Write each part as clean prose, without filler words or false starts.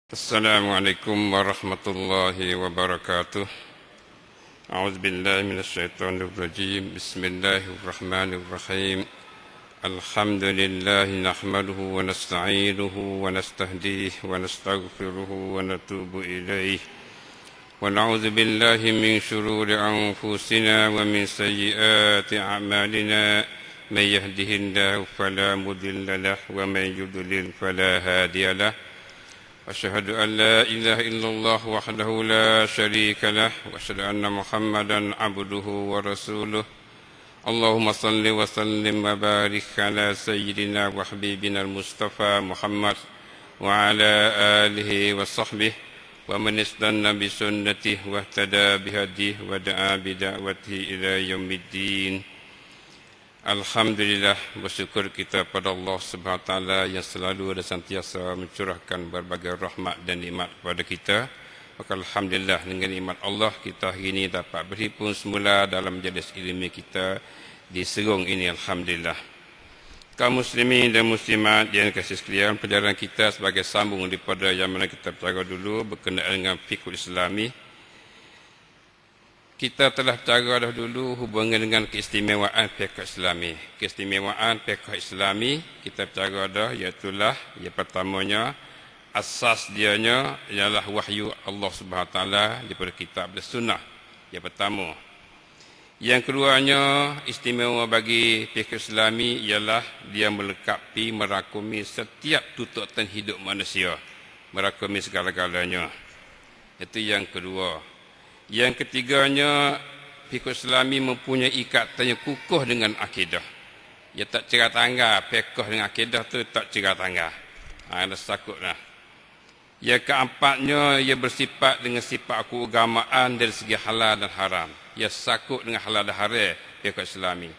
Assalamualaikum warahmatullahi wabarakatuh. A'udzu billahi minasyaitonir rajim. Bismillahirrahmanirrahim. Alhamdulillahi nahmaduhu wa nasta'inuhu wa nastahdihi wa nastaghfiruhu wa natubu ilaih. Wa na'udzu billahi min shururi anfusina wa min sayyiati a'malina. Man yahdihillahu fala mudilla lahu wa man yudlil fala hadiya lahu. أشهد أن لا إله إلا الله وحده لا شريك له وأشهد أن محمدا عبده ورسوله اللهم صل وسلم وبارك على سيدنا وحبيبنا المصطفى محمد وعلى آله وصحبه ومن استنى بسنته واهتدى بهديه ودعا بدعوته إلى يوم الدين. Alhamdulillah, bersyukur kita pada Allah SWT yang selalu dan sentiasa mencurahkan berbagai rahmat dan nikmat kepada kita. Maka Alhamdulillah, dengan nikmat Allah kita hari ini dapat berhimpun semula dalam majlis ilmu kita di Serong ini. Alhamdulillah. Kaum muslimin dan muslimat yang kasih sekalian, pelajaran kita sebagai sambung daripada yang mana kita bicara dulu berkenaan dengan fiqh Islami. Kita telah bicara dahulu hubungan dengan keistimewaan fiqh Islami. Keistimewaan fiqh Islami kita bicara dah, iaitulah yang pertamanya asas dianya ialah wahyu Allah Subhanahu Wa Taala daripada kitab dan sunnah. Yang pertama. Yang keduanya istimewa bagi fiqh Islami ialah dia melengkapi merakumi setiap tuntutan hidup manusia, merakumi segala-galanya. Itu yang kedua. Yang ketiganya, fiqh Islami mempunyai ikatan yang kukuh dengan akidah. Ia tak cerah tangga, fiqh dengan akidah tu tak cerah tangga. Ada sakutlah. Yang keempatnya, ia bersifat dengan sifat keagamaan dari segi halal dan haram. Ia sakut dengan halal dan haram, fiqh Islami.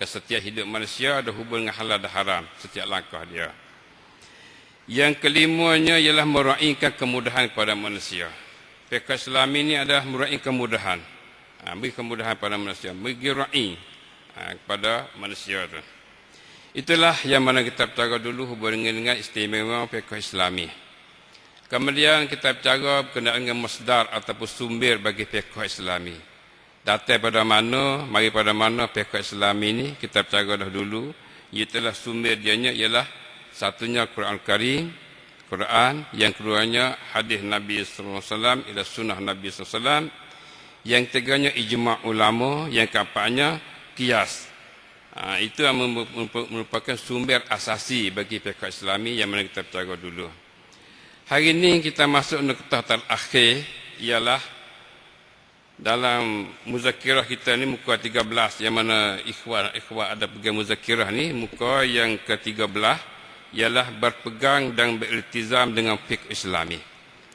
Setiap hidup manusia ada hubungan dengan halal dan haram, setiap langkah dia. Yang kelimanya ialah meraihkan kemudahan kepada manusia. Fiqh Islami ini adalah meraih kemudahan. Beri kemudahan pada manusia. Beri raih kepada manusia itu. Itulah yang mana kita bicara dulu hubungan dengan istimewa fiqh Islami. Kemudian kita bicara berkenaan dengan masdar ataupun sumber bagi fiqh Islami. Datang pada mana, mari pada mana fiqh Islami ini kita bicara dahulu. Itulah sumber dianya ialah satunya Quran Karim, Quran, yang keduanya hadis Nabi sallallahu alaihi wasallam, ila sunnah Nabi sallallahu alaihi wasallam, yang ketiganya ijma' ulama, yang keempatnya qiyas. Itu yang merupakan sumber asasi bagi fiqh Islami yang mana kita bicara dulu. Hari ini kita masuk nukta terakhir, ialah dalam muzakirah kita ni muka 13, yang mana ikhwan ada pegang muzakirah ni, muka yang ke-13 ialah berpegang dan beriltizam dengan fiqh Islami.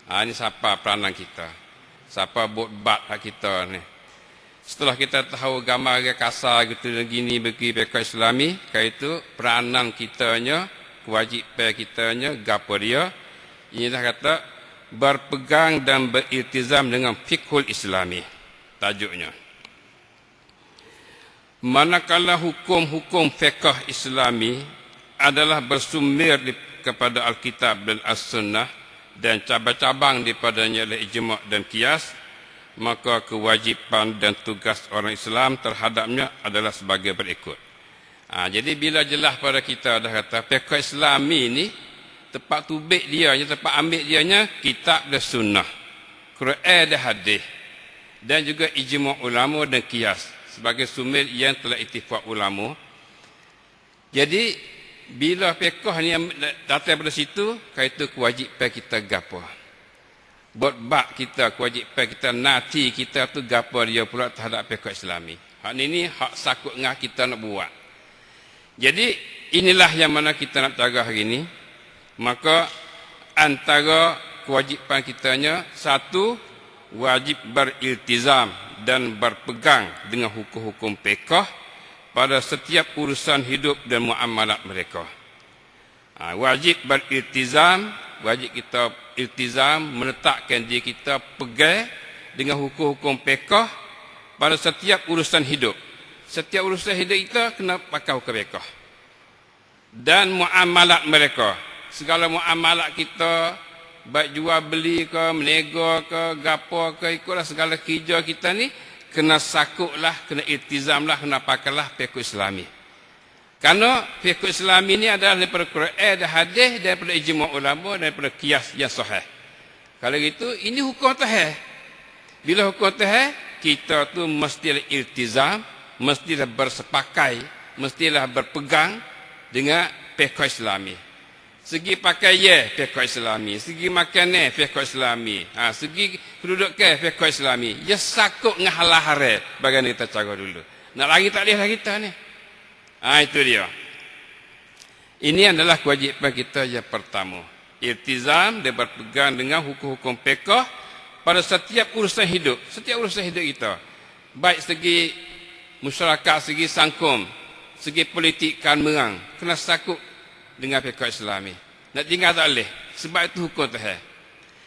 Ini siapa peranan kita? Siapa bot-bat kita ni? Setelah kita tahu gambar kasar gitu gini bagi fiqh Islami, kaitu peranan kitanya, kewajipan kitanya, gapo dia? Inilah kata berpegang dan beriltizam dengan fiqhul Islami. Tajuknya. Manakala hukum-hukum fiqh Islami adalah bersumber kepada Alkitab dan As-Sunnah dan cabang-cabang daripadanya adalah ijma' dan qiyas, maka kewajipan dan tugas orang Islam terhadapnya adalah sebagai berikut. Jadi bila jelas pada kita dah kata fiqh Islami ni tempat tubik dia, tempat ambil dianya kitab dan sunnah, Quran dan hadis, dan juga ijma' ulama dan qiyas sebagai sumber yang telah ittifaq ulama. Jadi bila fiqh ni datang pada situ, kaitu kewajipan kita gapo. Buat bab kita, kewajipan kita, nati kita tu gapo dia pula terhadap fiqh Islami. Hak ni hak sakut ngah kita nak buat. Jadi inilah yang mana kita nak cara hari ini. Maka antara kewajipan kitanya, satu, wajib beriltizam dan berpegang dengan hukum-hukum fiqh pada setiap urusan hidup dan muamalat mereka. Wajib beriltizam, wajib kita iltizam, meletakkan diri kita pegang dengan hukum-hukum fiqh pada setiap urusan hidup. Setiap urusan hidup kita kena pakai hukum fiqh. Dan muamalat mereka, segala muamalat kita baik jual beli ke, menego ke, gapo ke, ikutlah segala kerja kita ni, kena sakutlah, kena iltizamlah, kena pakailah fiqh Islami. Kerana fiqh Islami ni adalah daripada Quran dan hadis, daripada ijma' ulama, daripada qiyas yang sahih. Kalau gitu, ini hukum tahir. Bila hukum tahir, kita tu mestilah iltizam, mestilah bersepakai, mestilah berpegang dengan fiqh Islami. Segi pakaian fiqh Islami, segi makanan fiqh Islami, segi kedudukan fiqh Islami. Ya sakut dengan hal haram bagaimana kita cara dulu. Nak lari tak boleh lah kita ni. Itu dia. Ini adalah kewajipan kita yang pertama. Iltizam dan berpegang dengan hukum-hukum fiqh pada setiap urusan hidup. Setiap urusan hidup kita. Baik segi masyarakat, segi sangkum, segi politik, kemerang. Kena sakut dengan fiqh Islami. Nak tinggal tak boleh. Sebab itu hukum tahir.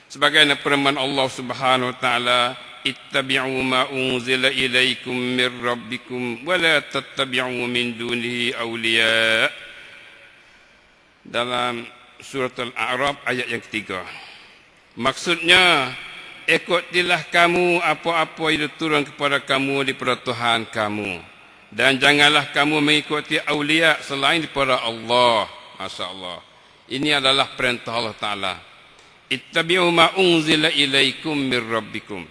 Sebagaimana firman Allah Subhanahu wa taala, ittabi'u ma unzila ilaikum mir rabbikum wa la tattabi'u min dunihi awliya. Dalam surat Al-A'raf ayat yang ketiga. Maksudnya, ikutilah kamu apa-apa yang turun kepada kamu daripada Tuhan kamu. Dan janganlah kamu mengikuti awliya selain daripada Allah. Masya Allah. Ini adalah perintah Allah Ta'ala. Ittabi'u ma unzila ilaikum mir rabbikum.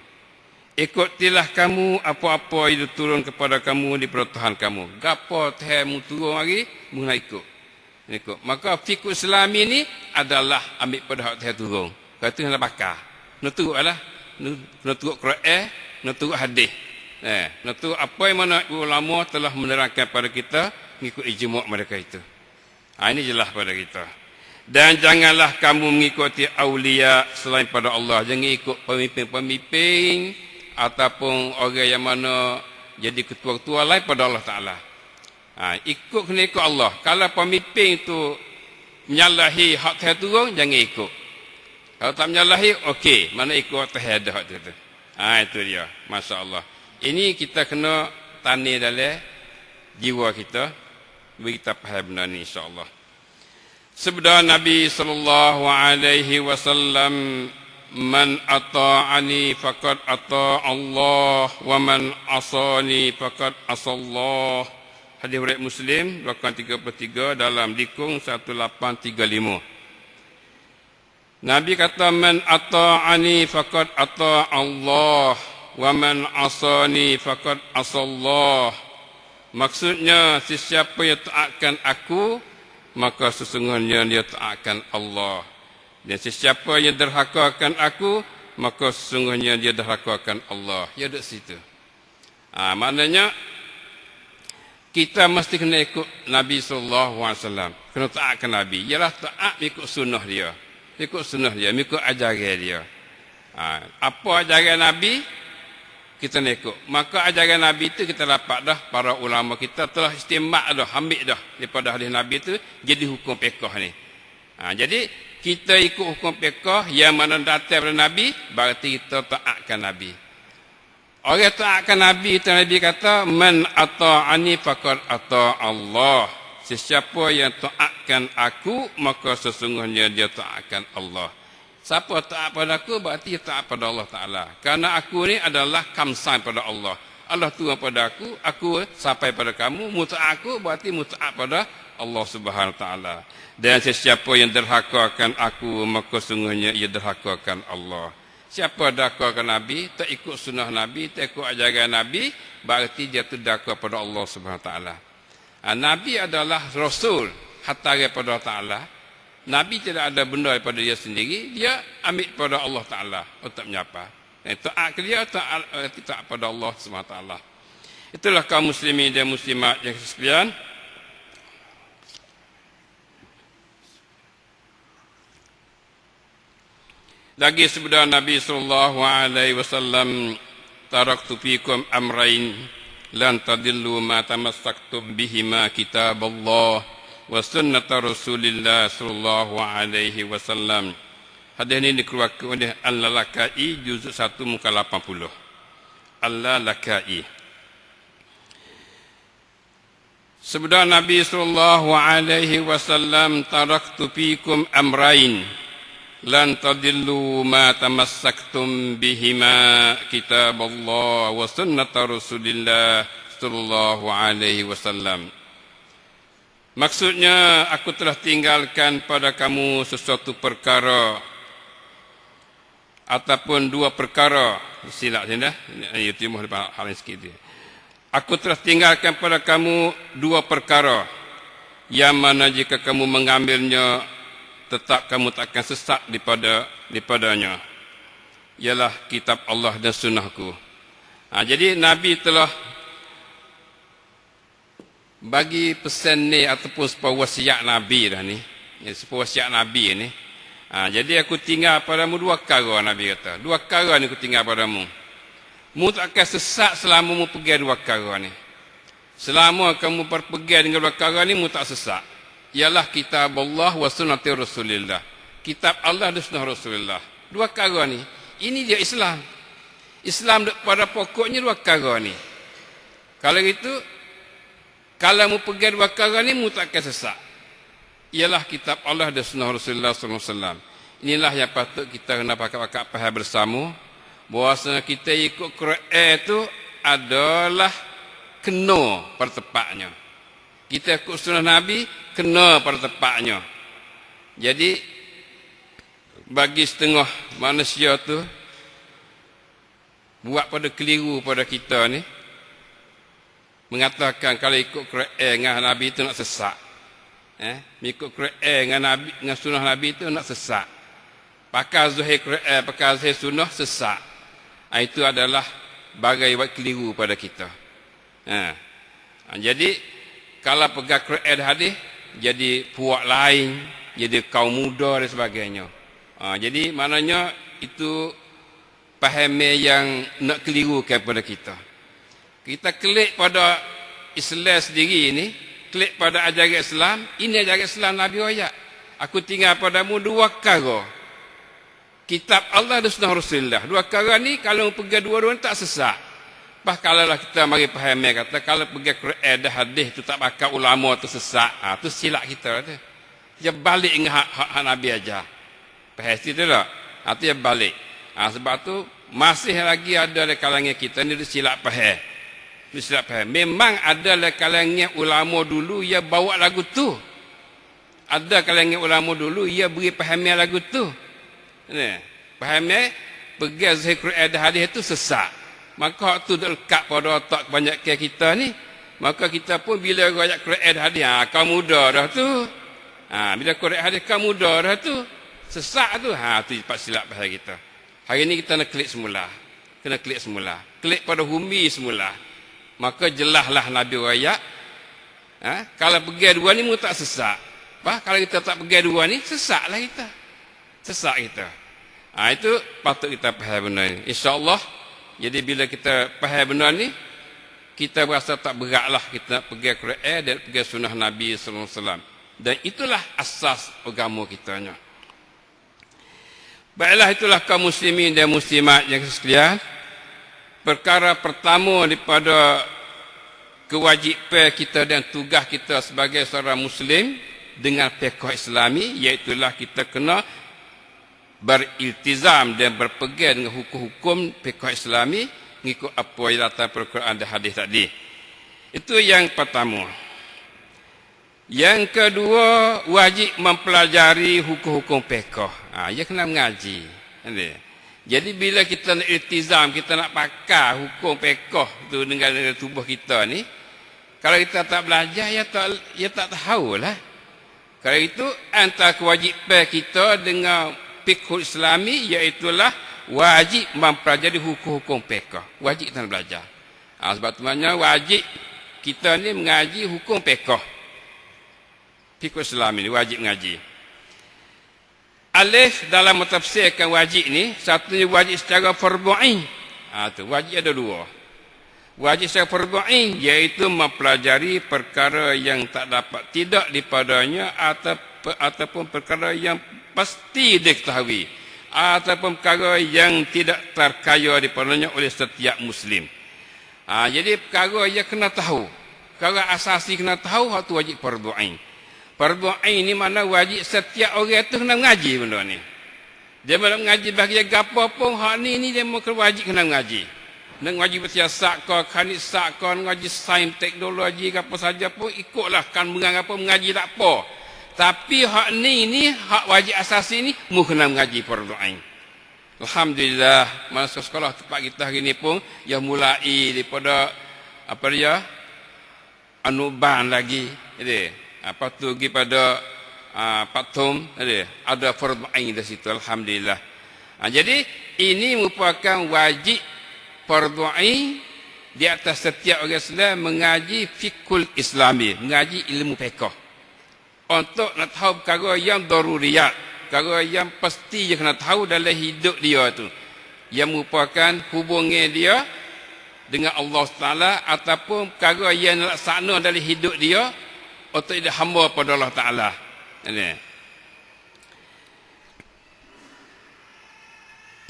Ikutilah kamu apa-apa yang turun kepada kamu daripada Tuhan kamu. Gapo tehmu turun lagi, mula ikut. Maka fiqh Islam ini adalah ambil pada hak tehmu turun. Kalau tu nak pakar. Nak turut lah. Nak turut Quran, nak turut hadis. Nak turut apa yang mana ulama telah menerangkan pada kita, mengikut ijma' mereka itu. Ini jelas pada kita. Dan janganlah kamu mengikuti awliya selain pada Allah. Jangan ikut pemimpin-pemimpin ataupun orang yang mana jadi ketua-ketua lain pada Allah Ta'ala. Ikut kena ikut Allah. Kalau pemimpin itu menyalahi hak tahir turun, jangan ikut. Kalau tak menyalahi, okey. Mana ikut tahir dah hak itu. Itu dia. Masya Allah. Ini kita kena tani dalam jiwa kita. Bagi kita faham benar ni insya-Allah. Sabda Nabi sallallahu alaihi wasallam, man ata'ani faqad ata' Allah wa man asani faqad asallah. Hadis riwayat Muslim 833 dalam dikung 1835. Nabi kata, man ata'ani faqad ata' Allah wa man asani faqad asallah. Maksudnya, sesiapa yang taatkan aku, maka sesungguhnya dia taatkan Allah. Dan sesiapa yang derhakakan aku, maka sesungguhnya dia derhakakan Allah. Ya, duduk situ. Maknanya, kita mesti kena ikut Nabi SAW. Kena taatkan Nabi. Ialah taat ikut sunnah dia. Ikut sunnah dia, ikut ajaran dia. Apa ajaran Nabi? Kita nak ikut. Maka ajaran Nabi itu kita dapat dah, para ulama kita telah istimak dah, ambil dah daripada hadis Nabi itu jadi hukum fiqh ni. Jadi kita ikut hukum fiqh yang mana datang daripada Nabi, berarti kita taatkan Nabi. Orang taatkan Nabi itu, Nabi kata, man ata'ani faqad ata' Allah. Sesiapa yang taatkan aku, maka sesungguhnya dia taatkan Allah. Siapa taat pada aku, berarti taat pada Allah Ta'ala. Karena aku ni adalah kamsan pada Allah. Allah turun pada aku sampai pada kamu. Muta'at aku, berarti muta'at pada Allah Subhanahu Ta'ala. Dan sesiapa yang derhakakan aku, maka sungguhnya ia derhakakan Allah. Siapa derhakakan Nabi, tak ikut sunnah Nabi, tak ikut ajaran Nabi, berarti dia tu derhaka pada Allah Subhanahu Ta'ala. Nabi adalah Rasul, hantaran pada Allah Ta'ala. Nabi tidak ada benda daripada dia sendiri, dia ambil pada Allah Ta'ala untuk menyapa. Taat ke dia, taat pada Allah SWT. Itulah kaum muslimin dan muslimat yang sekalian. Lagi sabda Nabi SAW, taraktu fikum amrain lan tadillu ma tamassaktum bihima kitab Allah wa sunnata Rasulillah sallallahu alaihi wasallam. Hadis ini dikeluarkan oleh Al-Lalakai juzuk 1 muka 80. Al-Lalakai. Sabda Nabi sallallahu alaihi wasallam, taraktu fikum amrain. lan tadillu ma tamassaktum bihima kitaballah wa sunnata Rasulillah sallallahu alaihi wasallam. Maksudnya, aku telah tinggalkan pada kamu sesuatu perkara ataupun dua perkara. Silap saya dah. Itu mohon hal yang sikit dia. Aku telah tinggalkan pada kamu dua perkara yang mana jika kamu mengambilnya tetap kamu tak akan sesat daripadanya. Ialah kitab Allah dan sunnahku. Jadi Nabi telah bagi pesan ni ataupun sebuah wasiat Nabi dah ni. Sebuah wasiat Nabi ni. Jadi aku tinggal padamu dua perkara, Nabi kata. Dua perkara ni aku tinggal padamu. Mu tak akan sesat selama mu pergi dua perkara ni. Selama kamu berpegang dengan dua perkara ni, mu tak sesat. Ialah kitab Allah wa sunnati Rasulillah. Kitab Allah dan sunnah Rasulullah. Dua perkara ni. Ini dia Islam. Islam pada pokoknya dua perkara ni. Kalau itu, kalau mu pegang dua perkara ni, mu tak akan sesat. Ialah kitab Allah dan sunnah Rasulullah SAW. Inilah yang patut kita kena pakat-pakat faham bersama. Bahawasanya kita ikut Quran itu adalah kena pada tepatnya. Kita ikut sunnah Nabi, kena pada tepatnya. Jadi, bagi setengah manusia tu buat pada keliru pada kita ni, mengatakan kalau ikut Quran dengan Nabi itu nak sesat. Ikut Quran dengan Nabi, dengan sunnah Nabi itu nak sesat. Pakai zahir Quran, pakai zahir sunnah sesat. Itu adalah bagai buat keliru pada kita. Jadi kalau pegang Quran hadis, jadi puak lain, jadi kaum muda dan sebagainya. Jadi maknanya itu pahaman yang nak keliru kepada kita. Kita klik pada Islam sendiri ini, klik pada ajaran Islam, ini ajaran Islam Nabi ayat. Aku tinggal padamu dua perkara. Kitab Allah dan sunnah Rasulullah. Dua perkara ni kalau pergi dua-dua tak sesat. Bah kalau lah kita mari faham kata kalau pergi Quran dan hadis tu tak bakal ulama tu sesat. Tu silap kita tu. Dia balik dengan hak Nabi aja. Faham tu tak? Tu dia balik. Sebab tu masih lagi ada di kalangan kita ni silap faham. Silap faham. Memang ada di kalangan ulama dulu ia bawa lagu tu. Ada kalangan ulama dulu ia beri pahaman lagu tu. Pahaman pergi zahir Quran dan hadis itu sesat. Maka tu lekat pada otak kebanyakan kita ni. Maka kita pun bila ayat Quran dan hadis, kau muda dah tu. Bila Quran hadis kau muda dah tu. Sesat tu. Tu cepat silap bahasa kita. Hari ni kita nak klik semula. Kena klik semula. Klik pada humi semula. Maka jelaslah Nabi ayat. Kalau pergi dua ni mu tak sesat. Kalau kita tak pergi dua ni, sesatlah kita. Sesat kita. Itu patut kita faham benda ni. InsyaAllah, jadi bila kita faham benda ni, kita berasa tak beratlah kita nak pergi Quran dan pergi sunnah Nabi SAW. Dan itulah asas agama kitanya. Baiklah, itulah kaum muslimin dan muslimat yang sekalian. Perkara pertama daripada kewajipan kita dan tugas kita sebagai seorang muslim dengan fiqh Islami, iaitulah kita kena beriltizam dan berpegang dengan hukum-hukum fiqh Islami mengikut apa yang datang pada Quran dan hadis tadi. Itu yang pertama. Yang kedua, wajib mempelajari hukum-hukum fiqh. Ia kena mengaji. Jadi bila kita nak iltizam, kita nak pakai hukum fiqh tu dengan tubuh kita ni, kalau kita tak belajar, ia tak tahulah. Kalau itu antara kewajipan kita dengan fiqh Islami, iaitulah wajib mempelajari hukum-hukum fiqh. Wajib kita belajar. Sebab tu maknanya wajib kita ni mengaji hukum fiqh. Fiqh Islami ni wajib mengaji. Alif dalam mentafsirkan wajib ni, satunya wajib secara fardhu ain. Tu wajib ada dua. Wajib secara fardhu ain iaitu mempelajari perkara yang tak dapat tidak daripadanya ataupun perkara yang pasti diketahui ataupun perkara yang tidak terkaya daripadanya oleh setiap muslim. Jadi perkara yang kena tahu, perkara asasi kena tahu, itu wajib fardhu ain. Fardhu ain ni mana wajib setiap orang tu kena mengaji benda ni. Dia malam mengaji bahagia gapo pun hak ni dia mau wajib kena mengaji. Nak ngaji bersiasat ke, kanisak ke, ngaji sains, teknologi apa saja pun ikutlah kan apa mengaji tak apa. Tapi hak ni hak wajib asasi ni mu kena mengaji fardu ain. Alhamdulillah masa sekolah tempat kita hari ni pun yang mulai daripada apa dia anuban lagi dia. Apa tu pergi pada patum ada fardu ain di situ alhamdulillah. Jadi ini merupakan wajib fardu ain di atas setiap orang Islam mengaji fikul islami, mengaji ilmu fiqh. Untuk nak tahu perkara yang daruriyat, perkara yang pasti dia kena tahu dalam hidup dia tu. Yang merupakan hubungan dia dengan Allah Taala ataupun perkara yang laksana dalam hidup dia untuk dia hamba pada Allah Taala.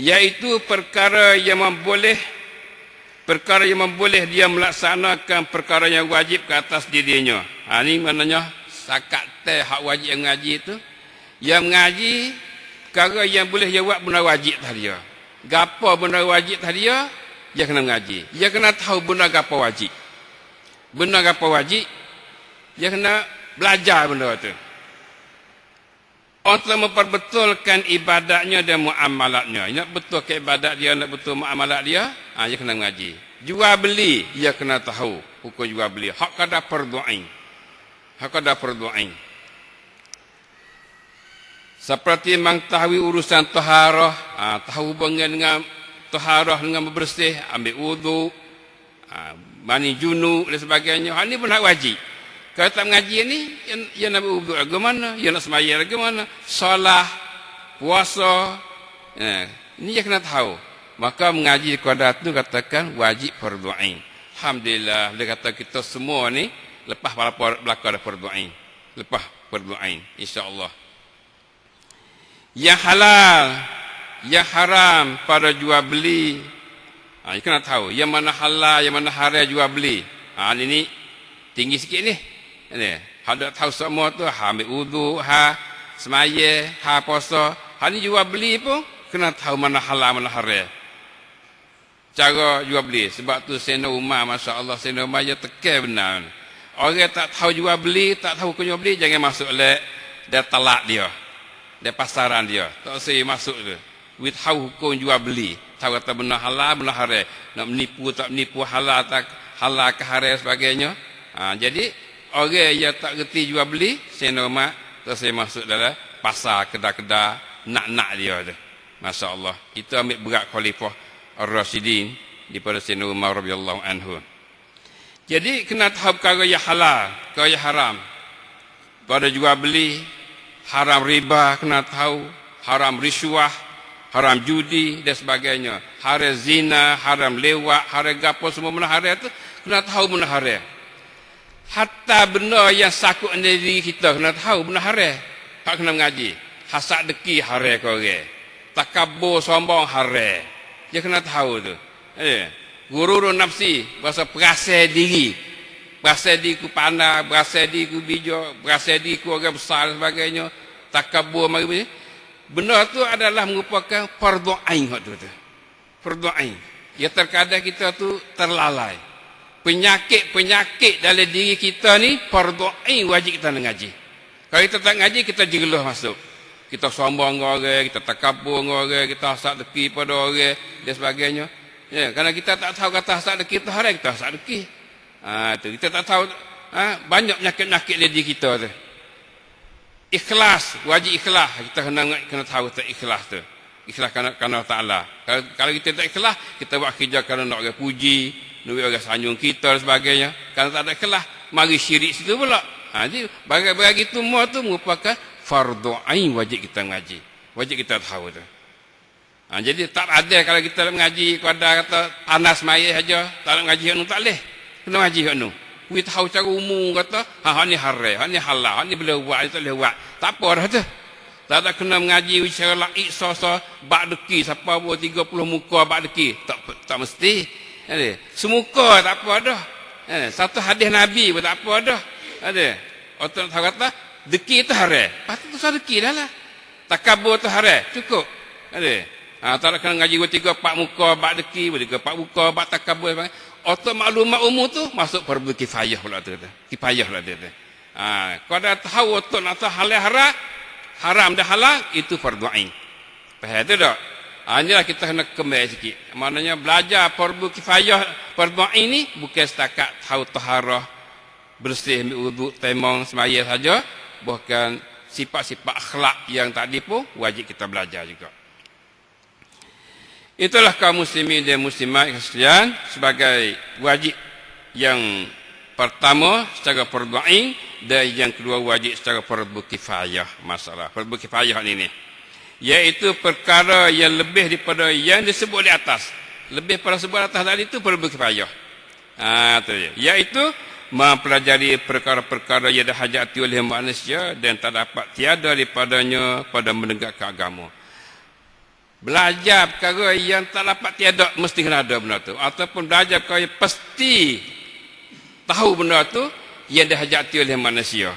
Iaitu perkara yang memboleh dia melaksanakan perkara yang wajib ke atas dirinya. Ini maknanya sakat teh hak wajib yang mengaji itu. Yang mengaji perkara yang boleh dia buat benda wajib tadi dia. Gapo benda wajib tadi dia kena mengaji. Dia kena tahu benda gapo wajib. Benda gapo wajib dia kena belajar benda tu. Untuk memperbetulkan ibadatnya dan muamalatnya. Nak betul ke ibadat dia, nak betul muamalat dia, dia kena mengaji. Jual beli, dia kena tahu hukum jual beli. Hak kadar fardu ain. Hak kadar fardu ain. Seperti mengetahui urusan taharah, tahu hubungan dengan taharah dengan bersih, ambil wudu, mani junub dan sebagainya. Hal ini pun hak wajib. Kalau tak mengaji ni, dia nak berwuduk lagi mana, dia nak sembahyang lagi mana, solat, puasa, ini dia kena tahu. Maka mengaji kepada itu katakan wajib fardu ain. Alhamdulillah, dia kata kita semua ni lepas belakang ada fardu ain. Lepas fardu ain, insya-Allah. Yang halal, yang haram pada jual beli, dia kena tahu. Yang mana halal, yang mana haram jual beli. Ini tinggi sikit ni. Ada tahu semua tu, ambil wudu, semaya, puasa. Ni jual beli pun kena tahu mana halal, mana haram. Cara jual beli. Sebab tu Sayyidina Umar, masya-Allah, Sayyidina Umar dia tekan benar. Orang tak tahu jual beli, tak tahu hukum jual beli, jangan masuk dia talak dia. Dia pasaran dia. Tak usah masuk tu. We tahu hukum jual beli. Tahu kata benar halal, benar haram. Nak menipu, tak menipu, halal, tak halal ke haram sebagainya. Jadi orang yang tak reti jual beli, Sayyidina Umar terus saya masuk dalam pasar, kedai-kedai, nak dia tu. Masya-Allah. Itu ambil berat khalifah Ar-Rasyidin daripada Sayyidina Umar radhiyallahu anhu. Jadi kena tahu perkara yang halal, perkara yang haram. Pada jual beli, haram riba kena tahu, haram risuah, haram judi dan sebagainya. Haram zina, haram lewat, haram gapo semua benda haram tu kena tahu benda haram. Hatta benda yang sakut dari diri kita kena tahu benda haram. Tak kena mengaji. Hasad deki haram ke orang. Takabur sombong haram. Dia kena tahu tu. Gururun nafsi, bahasa perasaan diri. Perasaan diri ku pandai, perasaan diri ku bijak, perasaan diri ku orang besar dan sebagainya. Takabur mari. Benda tu adalah merupakan fardu ain hak tu. Fardu ain. Ya terkadang kita tu terlalai. Penyakit dalam diri kita ni fardu ain wajib kita ngaji. Kalau kita tak ngaji kita jegeluh masuk. Kita sombong dengan orang, kita takabur dengan orang, kita hasad deki pada orang dan sebagainya. Ya, kerana kita tak tahu kata hasad deki itu haram, kita hasad deki. Tu kita tak tahu banyak penyakit-penyakit dalam diri kita tu. Ikhlas, wajib ikhlas. Kita kena tahu tak ikhlas tu. Ikhlas kerana Ta'ala. Kalau kita tak ikhlas, kita buat kerja kerana nak orang puji, nak orang sanjung kita dan sebagainya. Kalau tak ada ikhlas, mari syirik situ pula. Jadi bagi-bagi itu semua tu merupakan fardu ain wajib kita mengaji. Wajib kita tahu tu. Jadi tak ada kalau kita mengaji kepada kata panas maya saja, tak nak mengaji hak tak boleh. Kena mengaji hak nu. Kita tahu cara umum kata, hak ni haram, hak ni halal, hak ni boleh buat, tak boleh buat. Tak apa dah tu. Tak ada kena mengaji secara laik so bak deki siapa buat 30 muka bak deki. Tak mesti. Semuka tak apa dah. Satu hadis Nabi pun tak apa dah. Ada. Orang tahu kata deki itu haram. Patut tu deki dah lah. Takabur tu haram. Cukup. Ada. Tak ada kena ngaji 3 4 muka, bab deki, 3 4 muka, bab takabur. Otak maklumat umum tu masuk fardu kifayah pula tu. Kifayah pula tu. Kau dah tahu otak nak tahu halal haram dah halal, itu fardu ain. Faham tu tak? Inilah kita kena kembali sikit. Maknanya belajar fardu kifayah, fardu ain ni bukan setakat tahu taharah, bersih, ambil wuduk, tayammum, sembahyang saja, bahkan sifat-sifat akhlak yang tadi pun wajib kita belajar juga. Itulah kaum muslimin dan muslimat sekalian sebagai wajib yang pertama secara fardu ain dan yang kedua wajib secara fardu kifayah. Masalah fardu kifayah ini iaitu perkara yang lebih daripada yang disebut di atas. Lebih pada sebut atas tadi itu fardu kifayah. Itu dia. Iaitu mempelajari perkara-perkara yang dihajati oleh manusia dan tak dapat tiada daripadanya pada menegakkan agama. Belajar perkara yang tak dapat tiada mesti kena ada benda tu, ataupun belajar perkara yang pasti tahu benda tu yang dihajati oleh manusia.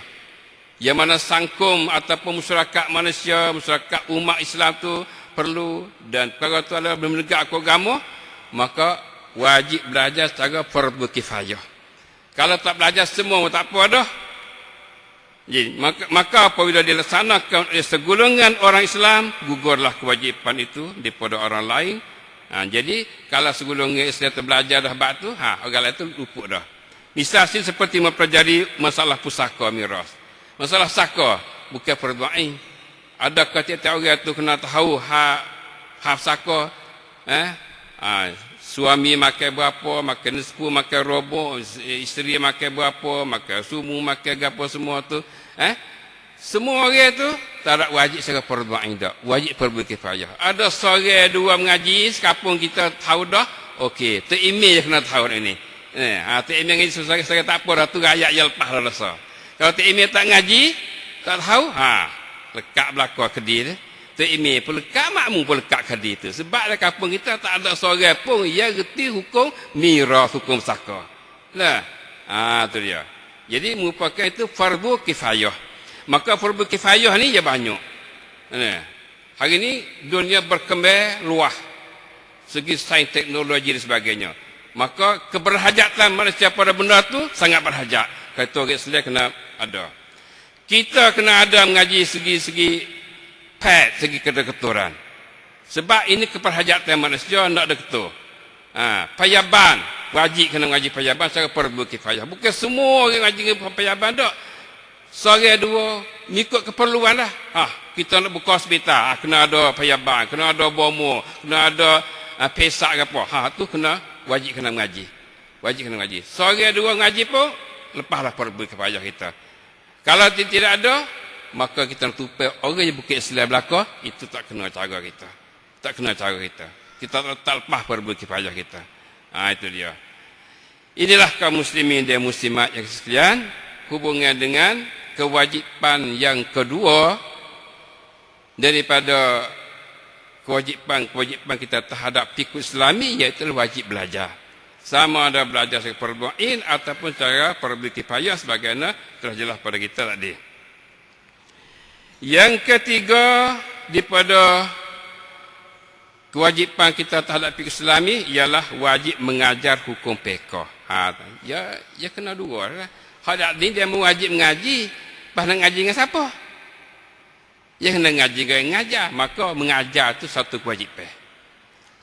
Yang mana sangkum ataupun masyarakat manusia, masyarakat umat Islam tu perlu, dan perkara tu adalah menegakkan agama, maka wajib belajar secara fardu kifayah. Kalau tak belajar semua tak apa dah. Jadi, maka apabila dilaksanakan oleh segolongan orang Islam, gugurlah kewajipan itu daripada orang lain. Jadi kalau segolongan Islam belajar dah bab tu, orang lain tu luput dah. Misal seperti mempelajari masalah pusaka miras. Masalah saka bukan fardu ain. Adakah tiap-tiap orang tu kena tahu hak saka? Suami makan berapa, makan nisfu, makan robo, isteri makan berapa, makan sumu, makan apa semua tu. Semua orang tu tak ada wajib secara fardu ain dah. Wajib fardu kifayah. Ada seorang dua mengaji, sekampung kita tahu dah. Okey, tu email je kena tahu ini. Tu email ngaji susah tak apa dah tu ayat yang lepas dah rasa. Kalau tu email tak ngaji, tak tahu, lekat belakang kedai tu. Tu email pun lekat, makmum pun lekat kedai tu. Sebab dalam kampung kita tak ada seorang pun yang reti hukum miras, hukum saka. Nah, tu dia. Jadi merupakan itu fardu kifayah. Maka fardu kifayah ni ya banyak. Hari ni dunia berkembang luas. Segi sains, teknologi dan sebagainya. Maka keberhajatan manusia pada benda tu sangat berhajat. Kata orang Islam kena ada. Kita kena ada mengaji segi-segi segi kedeketuran. Sebab ini keperhajatan manusia nak ada ketua. Payaban wajib kena mengaji payaban secara fardu kifayah. Bukan semua orang ngaji payaban tak. Seorang dua ikut keperluan lah. Kita nak buka hospital, kena ada payaban, kena ada bomo, kena ada pesak ke apa. Tu kena wajib kena mengaji. Wajib kena mengaji. Seorang dua ngaji pun lepaslah fardu kifayah kita. Kalau tidak ada, maka kita tupai orang yang bukan Islam belaka, itu tak kena cara kita. Tak kena cara kita. Kita tak lepas fardu kifayah kita. Itu dia. Inilah kaum muslimin dan muslimat yang sekalian, hubungan dengan kewajipan yang kedua daripada kewajipan kita terhadap fikih Islami, iaitu wajib belajar. Sama ada belajar secara fardu ain ataupun secara fardu kifayah sebagaimana telah jelas pada kita tadi. Yang ketiga daripada kewajipan kita terhadap fikih Islami ialah wajib mengajar hukum fiqh. Ya kena dua lah. Hak ni dia wajib mengaji, pas nak ngaji dengan siapa? Yang kena ngaji dengan ngajar, maka mengajar itu satu kewajipan.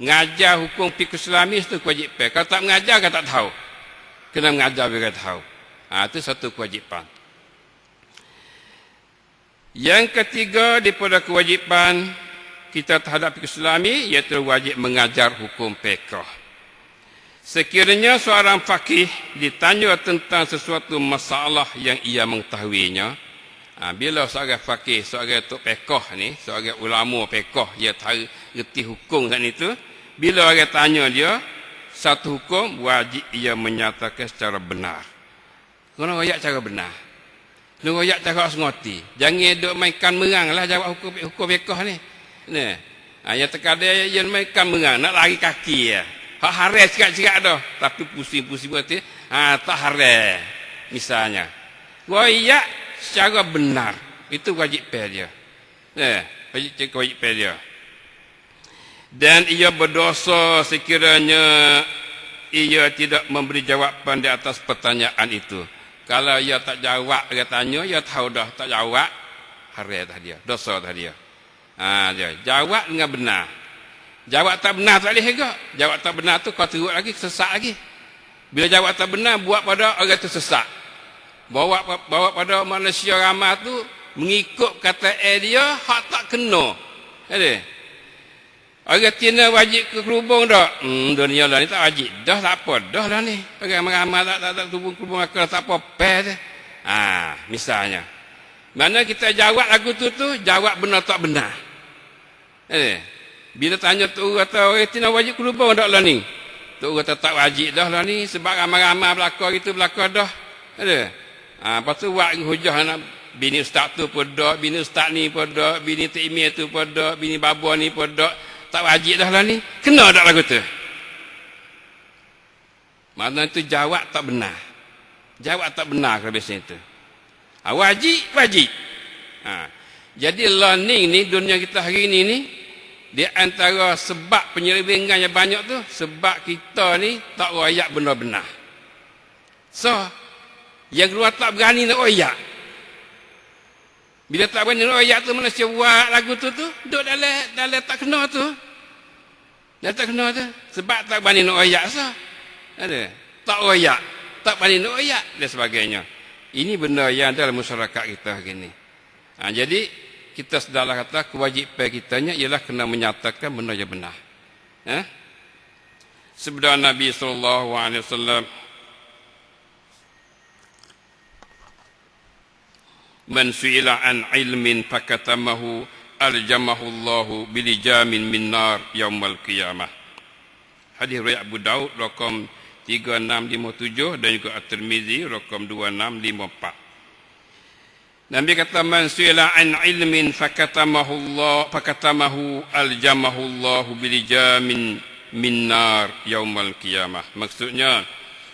Mengajar hukum fikih Islami itu kewajipan. Kalau tak mengajar kan tak tahu. Kena mengajar biar tahu. Itu satu kewajipan. Yang ketiga daripada kewajipan kita terhadap fikih Islami iaitu wajib mengajar hukum fiqh. Sekiranya seorang faqih ditanya tentang sesuatu masalah yang ia mengetahuinya, bila seorang faqih, seorang tok fiqh ni, seorang ulama fiqh, dia tahu reti hukum kan itu, bila orang tanya dia satu hukum, wajib ia menyatakan secara benar. Kena royak cara benar. Kena royak cara sengerti. Jangan duk mainkan merang lah jawab hukum fiqh ni. Yang terkadang yang mainkan merang, nak lari kaki ya. Hak haram sikit-sikit dah, tapi pusing-pusing berarti tak haram. Misalnya, royak secara benar, itu wajib dia. Wajib dia. Dan ia berdosa sekiranya ia tidak memberi jawapan di atas pertanyaan itu. Kalau ia tak jawab, dia tanya, ia tahu dah tak jawab, haram dah dia, dosa dah dia. Dia jawab dengan benar. Jawab tak benar tak boleh juga. Jawab tak benar tu kau teruk lagi, sesat lagi. Bila jawab tak benar, buat pada orang tu sesat. Bawa pada manusia ramai tu mengikut kata dia, hak tak kena. Ada. Orang tina wajib ke kerubung dah. Dunia lah ni tak wajib. Dah tak apa. Dah lah ni. Orang ramai tak kerubung aku tak apa. Peh. Misalnya. Mana kita jawab lagu tu jawab benar tak benar. Bila tanya tu kata orang tina wajib kerubung dah lah ni. Tu kata tak wajib dah lah ni. Sebab ramai-ramai belakang itu belakang dah. Lepas tu buat hujah nak bini ustaz tu pun dah, bini ustaz ni pun dah, bini Timir tu pun dah, bini babua ni pun dah. Tak wajib dah lah ni. Kena tak lagu tu? Maknanya itu jawab tak benar. Jawab tak benar kalau biasanya itu. Wajib. Jadi learning ni, dunia kita hari ni, di antara sebab penyelewengan yang banyak tu, sebab kita ni tak royak benar-benar. So, yang keluar tak berani nak royak. Bila tak berani nak royak tu, manusia buat lagu tu, duduk dalam tak kena tu. Dah tak kena tu. Sebab tak berani nak royak sah. Ada. Tak royak. Tak berani nak royak dan sebagainya. Ini benda yang dalam masyarakat kita hari ni. Jadi, kita sedarlah kata kewajipan kitanya ialah kena menyatakan benda yang benar. Sabda Nabi SAW, man su'ila an ilmin fakatamahu aljamahullahu bilijamin min nar yaumal qiyamah. Hadis riwayat Abu Daud rakam 3657 dan juga At-Tirmizi rakam 2654. Nabi kata man su'ila an ilmin fakatamahu aljamahullahu bilijamin min nar yaumal qiyamah. Maksudnya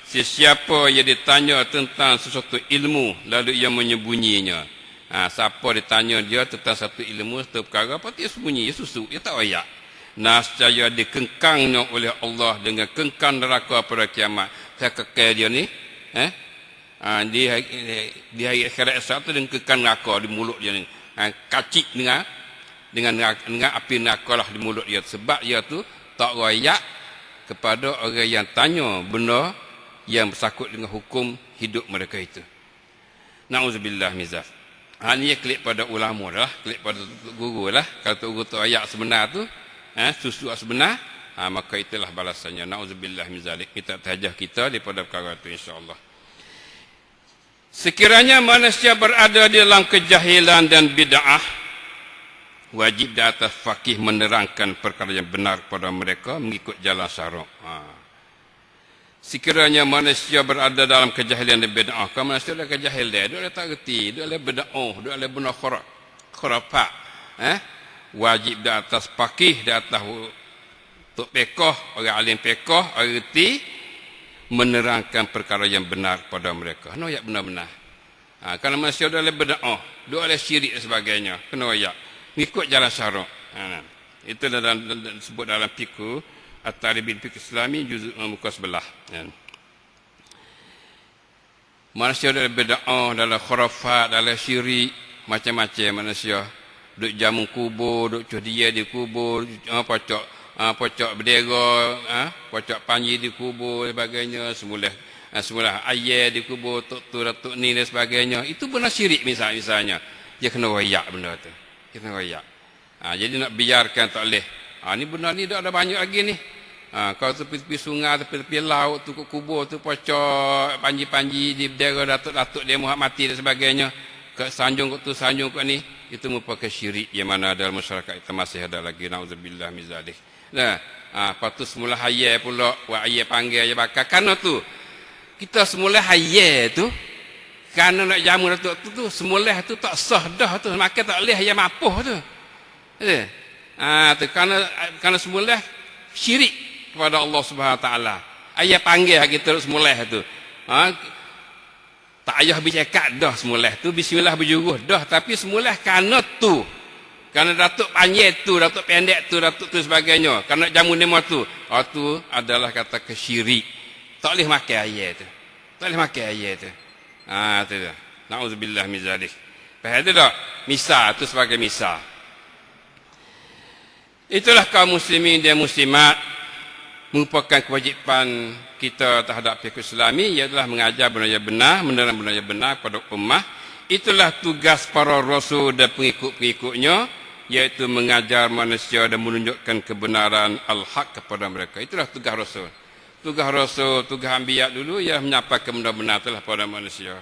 sesiapa yang ditanya tentang sesuatu ilmu lalu ia menyembunyinya. Siapa ditanya dia tentang satu ilmu, satu perkara, apa dia sembunyi, dia susuk, dia tak royak. Nascaya dikengkangnya oleh Allah dengan kengkang neraka pada kiamat. Saya kekal dia ni, di hari akhirat esok tu dengan kengkang neraka di mulut dia ni. Kacik dengan api neraka lah di mulut dia. Sebab dia tu tak royak kepada orang yang tanya benda yang bersangkut dengan hukum hidup mereka itu. Na'udzubillah mizaf. Ini klik pada ulama lah, klik pada guru lah. Kalau guru tu ayat sebenar tu, susu sebenar, maka itulah balasannya. Na'udzubillah mizalik. Kita tahajah kita daripada perkara itu insyaAllah. Sekiranya manusia berada di dalam kejahilan dan bid'ah, wajib di atas faqih menerangkan perkara yang benar kepada mereka mengikut jalan syarak. Sekiranya manusia berada dalam kejahilan dan bid'ah, kalau manusia dah kejahil dia tak reti, dia dah bid'ah, dia dah benar khurafat. Wajib di atas faqih, di atas tok pekoh, orang alim pekoh, orang reti menerangkan perkara yang benar kepada mereka. Kena ayat benar-benar. Kalau manusia dah bid'ah, dia ada syirik dan sebagainya, kena ayat mengikut jalan syarak. Itu disebut dalam fiqh At-Taribin Fiqh Islami juzuk muka sebelah. Manusia dalam bid'ah, dalam khurafat, dalam syirik, macam-macam manusia. Duk jamu kubur, duk cudia di kubur, pocok bendera, pocok panji di kubur dan sebagainya, semula ayat di kubur, tok ni dan sebagainya. Itu benar syirik misalnya. Dia kena royak benda tu. Dia kena royak. Jadi nak biarkan tak boleh. Ni benar ni dah ada banyak lagi ni. Kalau tepi-tepi sungai, tepi-tepi laut tu kubur tu pocok panji-panji di bendera datuk-datuk dia Muhammad mati dan sebagainya. Ke sanjung tu sanjung kat ni, itu merupakan syirik yang mana dalam masyarakat kita masih ada lagi. Na'udzubillah min zalik. Lepas tu semula hayat pula, buat ayat panggil ayat bakar. Kerana tu kita semula hayat tu, kerana nak jamu datuk tu semula tu tak sah dah tu, maka tak boleh ayat mapuh tu. Kerana semula syirik kepada Allah Subhanahu Wa Taala. Ayah panggil kita semula tu. Tak ayah bercakap dah semula tu, bismillah berjuruh dah, tapi semula kerana Kerana datuk panjang tu, datuk pendek tu, datuk tu sebagainya. Kerana jamu nemo tu. Itu adalah kata kesyirik. Tak boleh makan air tu. Tak boleh makan air tu. Itu dah. Na'udzubillah min zalik. Faham tak? Misal tu sebagai misal. Itulah kaum muslimin dan muslimat merupakan kewajipan kita terhadap pihak Islami, ialah mengajar benda yang benar, menerang benda yang benar kepada ummah. Itulah tugas para rasul dan pengikut-pengikutnya, iaitu mengajar manusia dan menunjukkan kebenaran al-haq kepada mereka. Itulah tugas rasul. Tugas rasul, tugas anbiya dulu ialah menyampaikan benda benar telah pada manusia.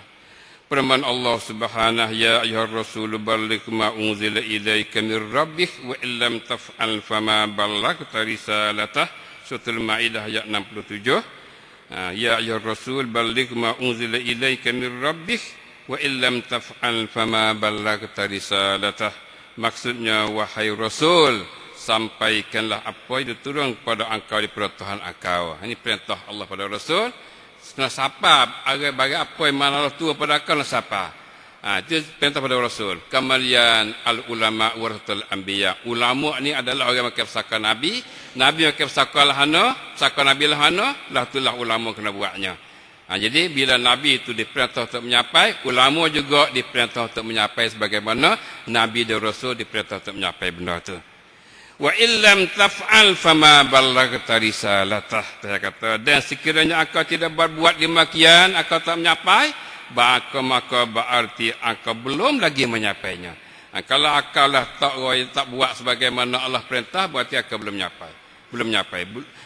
Firman Allah Subhanahu, ya ayyuhar rasul balligh ma unzila ilaika mir rabbik wa illam taf'al fama ballaghta risalatah. Surah Al-Maidah ayat 67. Ya ayyuhar rasul balligh ma unzila ilaika mir rabbik wa illam taf'al fama ballaghta risalatah. Maksudnya, wahai rasul, sampaikanlah apa yang diturun kepada engkau daripada Tuhan engkau. Ini perintah Allah pada rasul. Nak sapa bagi apa yang mana Allah tua pada akal nak sapa. Itu perintah pada Rasul. Kamalian al-ulama warathul anbiya. Ulama ni adalah orang yang pusaka Nabi. Nabi yang pusaka lahana, pusaka Nabi lahana, lah itulah ulama kena buatnya. Jadi bila Nabi itu diperintah untuk menyapai, ulama juga diperintah untuk menyapai sebagaimana Nabi dan Rasul diperintah untuk menyapai benda itu. Wa illam taf'al fama ballaghta risalatah. Saya kata, dan sekiranya engkau tidak berbuat demikian, engkau tak menyapai, maka berarti engkau belum lagi menyapainya. Kalau engkau lah tak buat sebagaimana Allah perintah, berarti engkau belum menyapai.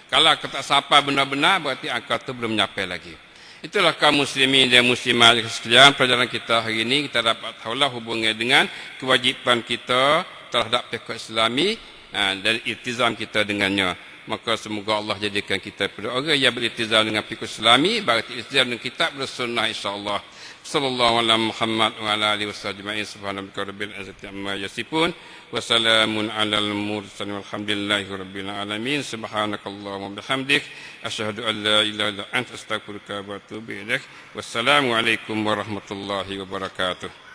Kalau engkau tak sapa benar-benar, berarti engkau tu belum menyapai lagi. Itulah kaum muslimin dan muslimat sekalian, pelajaran kita hari ini kita dapat tahulah hubungan dengan kewajipan kita terhadap pihak Islami dan iltizam kita dengannya. Maka semoga Allah jadikan kita pada orang yang beriltizam dengan fiqh Islami, berarti iltizam dengan kitab dan sunnah, insya-Allah. Sallallahu alaihi Muhammad wa ala alihi wasallam. Subhanaka rabbil izzati amma yasifun wa salamun alal mursalin walhamdulillahi rabbil alamin. Subhanakallahumma bihamdik asyhadu an la ilaha illa anta astaghfiruka wa atubu ilaik. Wassalamu alaikum warahmatullahi wabarakatuh.